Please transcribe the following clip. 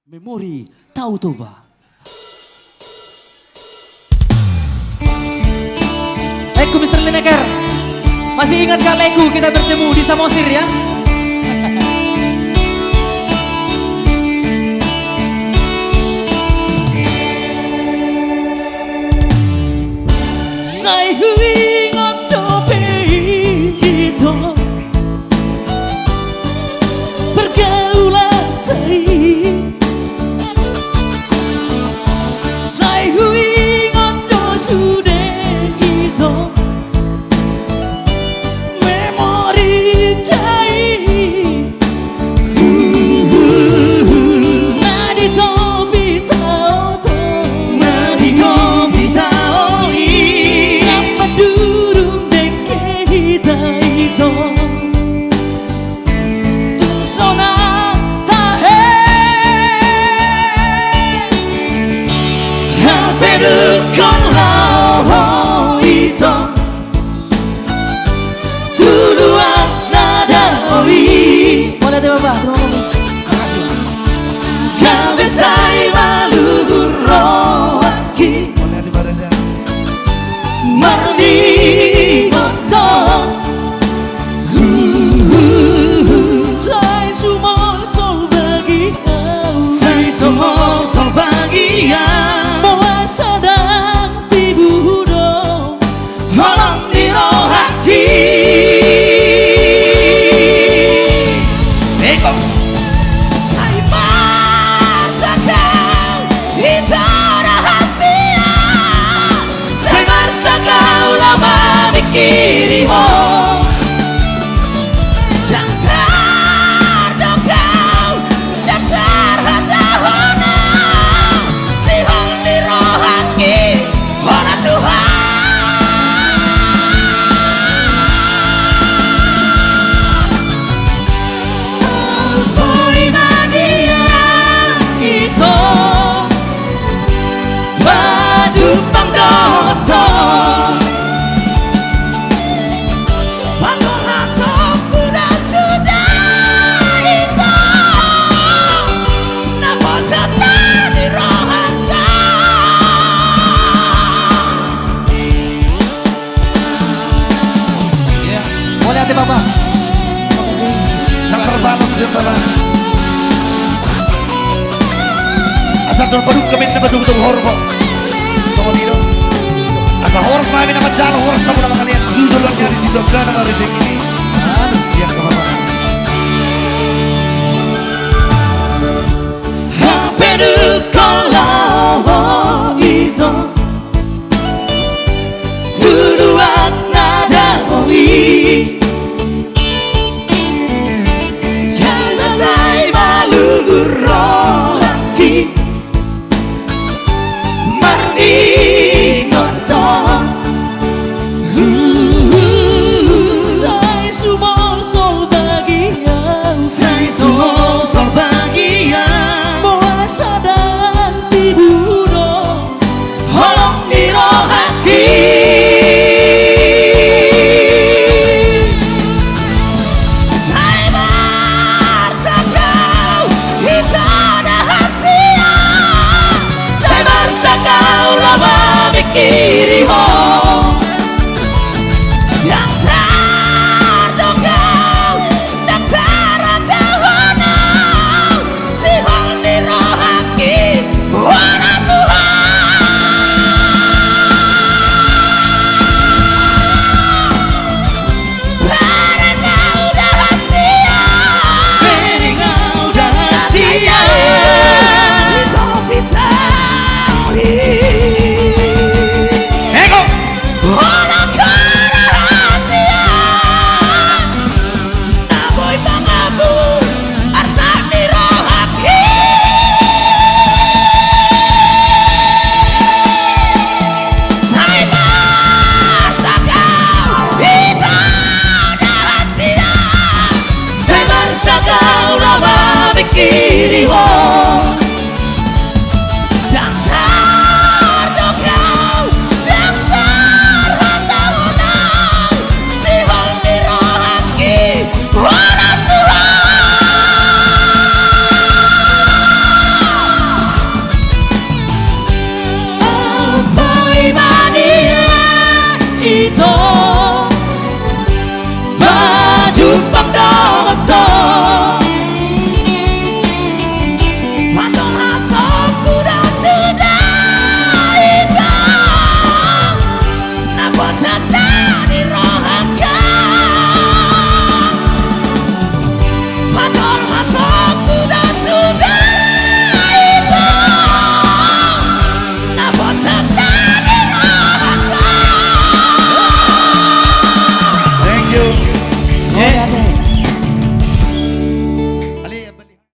Memori Tautoba. Leku Mr. Lineker, masih ingat gak Leku kita bertemu di Samosir ya? Saya ingat dope itu pergaulan tadi. Saya ingat do sudah itu memori tadi. Nadi topi tau to, nadi topi tau i. Napa durung deke hita itu. Tusona tahe. Hampirkan lau itu. Tuluan nada oi. Boleh deh Bapak, terima kasih. Makasih. Kabesai maluguro aki. Boleh di barisan. Marni moto. Sai sumol sol bagian. Sai sumol sol bagian. Moa sadang tibudo. Holong niro haki. Eko. Sai marsakau hita rahasia. Sai marsakau lama mikiri ho. Daftar dokau, daftar hatahona. Si hong niro haki orang Tuhan. Puri bagia itu baju panggoto. Waktu hasok kuda sudah itu. Napa jatah dirohaka. Ya. Boleh hati Bapak. Tak terbatas dia Bapak. Asal dorpadu kami na betul-betul horbo. Sama dito. Asal horos mami na madyalo horos sa muna kalian. Dudol lang yan dito ka na rezeki ini. Biar ka Bapak. Hampirkan lau itu. Tuduhan nada oi. Jangan saya maluguro lagi. Marni ngotot. Saya sumol sol bagian. Saya sumol sol bagian. Moa sadang tibudo. Holong niro haki. Saya marsakau hita rahasia. Saya marsakau lama mikiri ho. Daftar dokau, daftar hatahona. Si hong niro haki orang Tuhan. Karena udah rahasia. Karena udah rahasia. Itu pitau. cinta